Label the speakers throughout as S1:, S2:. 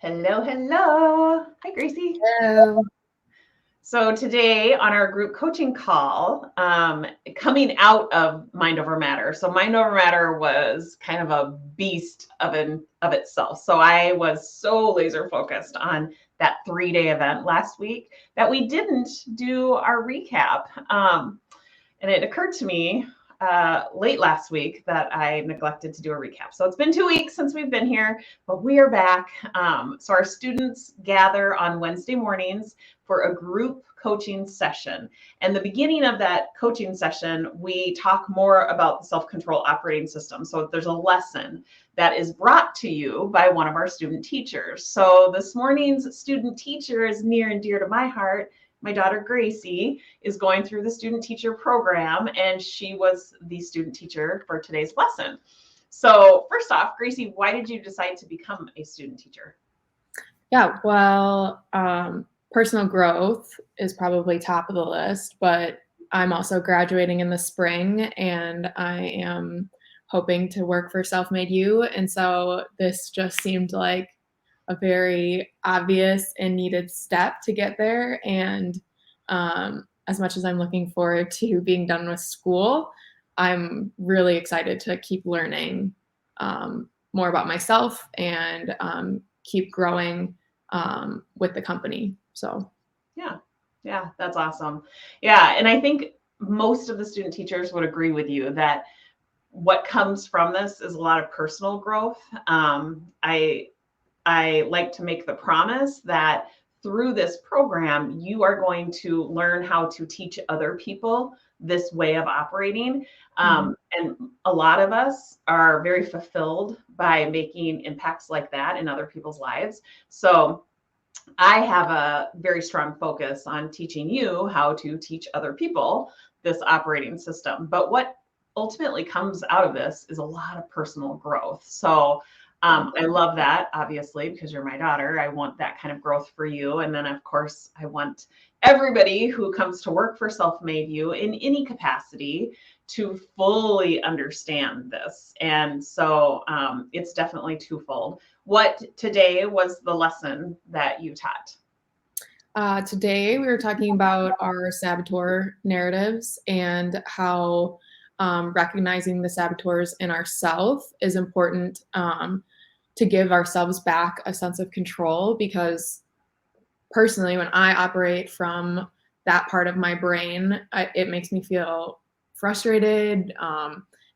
S1: Hello, hello. Hi, Gracie.
S2: Hello.
S1: So today on our group coaching call, coming out of Mind Over Matter. So Mind Over Matter was kind of a beast of itself. So I was so laser focused on that 3-day event last week that we didn't do our recap. And it occurred to me late last week that I neglected to do a recap. So it's been 2 weeks since we've been here, but we are back. So our students gather on Wednesday mornings for a group coaching session. And the beginning of that coaching session, we talk more about the self-control operating system. So there's a lesson that is brought to you by one of our student teachers. So this morning's student teacher is near and dear to my heart. My daughter Gracie is going through the student teacher program, and she was the student teacher for today's lesson. So first off, Gracie, why did you decide to become a student teacher?
S2: Yeah, well, personal growth is probably top of the list, but I'm also graduating in the spring, and I am hoping to work for Self-Made You. And so this just seemed like a very obvious and needed step to get there. And as much as I'm looking forward to being done with school, I'm really excited to keep learning more about myself and keep growing with the company. So
S1: yeah, that's awesome. Yeah, and I think most of the student teachers would agree with you that what comes from this is a lot of personal growth. I like to make the promise that through this program, you are going to learn how to teach other people this way of operating. And a lot of us are very fulfilled by making impacts like that in other people's lives. So I have a very strong focus on teaching you how to teach other people this operating system. But what ultimately comes out of this is a lot of personal growth. So I love that, obviously, because you're my daughter. I want that kind of growth for you. And then, of course, I want everybody who comes to work for Self-Made You in any capacity to fully understand this. And so it's definitely twofold. What today was the lesson that you taught?
S2: Today we were talking about our saboteur narratives and how recognizing the saboteurs in ourselves is important to give ourselves back a sense of control, because personally, when I operate from that part of my brain, it makes me feel frustrated,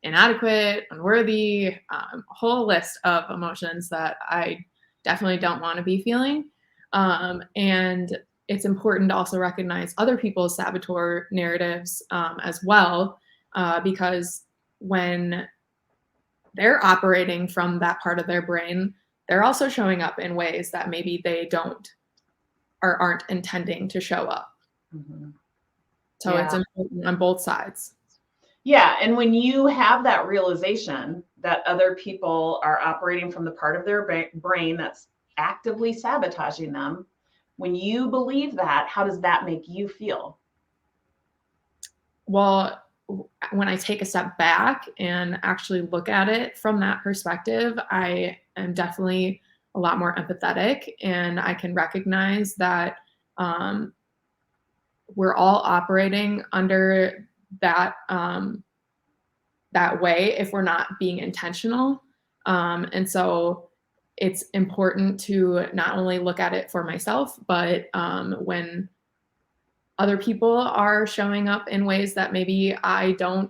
S2: inadequate, unworthy, a whole list of emotions that I definitely don't want to be feeling. And it's important to also recognize other people's saboteur narratives as well, because when they're operating from that part of their brain, they're also showing up in ways that maybe they don't or aren't intending to show up. So it's important on both sides.
S1: Yeah. And when you have that realization that other people are operating from the part of their brain that's actively sabotaging them, when you believe that, how does that make you feel?
S2: Well, when I take a step back and actually look at it from that perspective, I am definitely a lot more empathetic, and I can recognize that we're all operating under that that way if we're not being intentional. And so it's important to not only look at it for myself, but when other people are showing up in ways that maybe I don't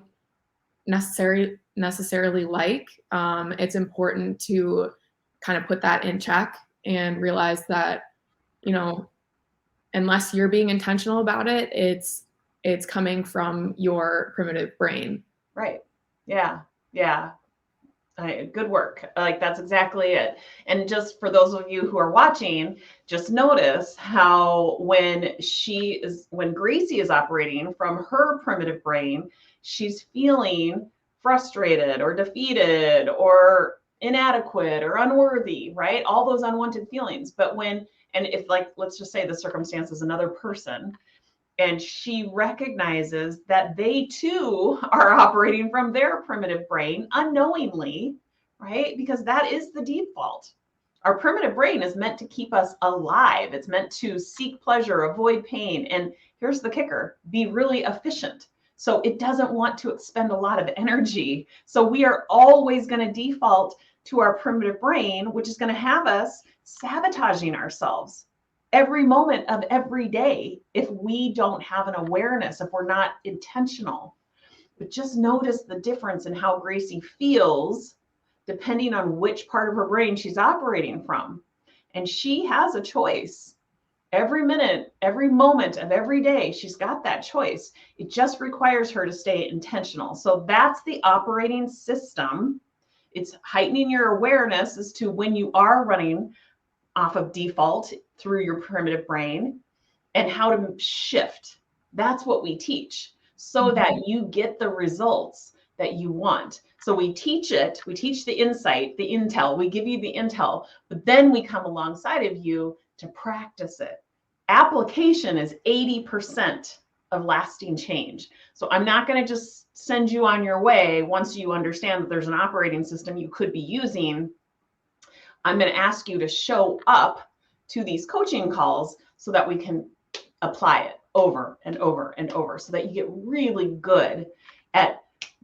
S2: necessarily like, it's important to kind of put that in check and realize that, you know, unless you're being intentional about it, it's coming from your primitive brain.
S1: Right. Yeah. Yeah. Good work. Like that's exactly it. And just for those of you who are watching, just notice how when Gracie is operating from her primitive brain, she's feeling frustrated or defeated or inadequate or unworthy, right? All those unwanted feelings. But and if like, let's just say the circumstance is another person, and she recognizes that they too are operating from their primitive brain unknowingly, right? Because that is the default. Our primitive brain is meant to keep us alive. It's meant to seek pleasure, avoid pain. And here's the kicker, be really efficient. So it doesn't want to expend a lot of energy. So we are always going to default to our primitive brain, which is going to have us sabotaging ourselves every moment of every day if we don't have an awareness, if we're not intentional. But just notice the difference in how Gracie feels depending on which part of her brain she's operating from. And she has a choice. Every minute, every moment of every day, she's got that choice. It just requires her to stay intentional. So that's the operating system. It's heightening your awareness as to when you are running off of default through your primitive brain and how to shift. That's what we teach so that you get the results that you want. So we teach it, we teach the insight, the intel, we give you the intel, but then we come alongside of you to practice it. Application is 80% of lasting change. So I'm not going to just send you on your way once you understand that there's an operating system you could be using. I'm going to ask you to show up to these coaching calls so that we can apply it over and over and over so that you get really good at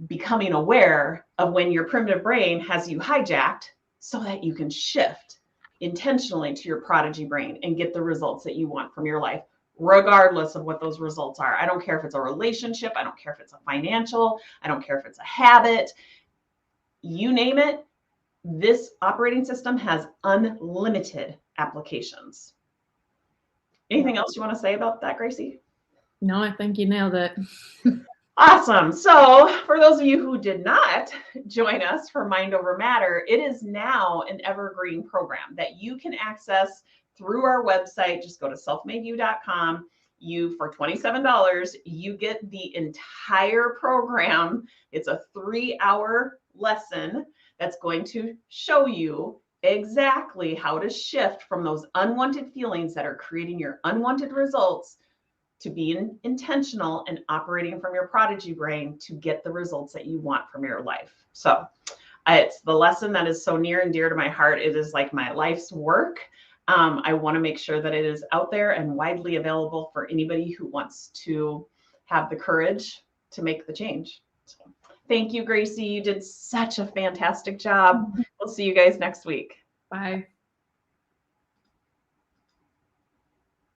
S1: becoming aware of when your primitive brain has you hijacked so that you can shift intentionally to your prodigy brain and get the results that you want from your life, regardless of what those results are. I don't care if it's a relationship. I don't care if it's a financial. I don't care if it's a habit. You name it. This operating system has unlimited applications. Anything else you want to say about that, Gracie?
S2: No, I think you nailed it.
S1: Awesome. So for those of you who did not join us for Mind Over Matter, it is now an evergreen program that you can access through our website. Just go to selfmadeyou.com. For $27, you get the entire program. It's a 3-hour lesson that's going to show you exactly how to shift from those unwanted feelings that are creating your unwanted results to be intentional and operating from your prodigy brain to get the results that you want from your life. So it's the lesson that is so near and dear to my heart. It is like my life's work. I want to make sure that it is out there and widely available for anybody who wants to have the courage to make the change. So, thank you, Gracie. You did such a fantastic job. We'll see you guys next week.
S2: Bye.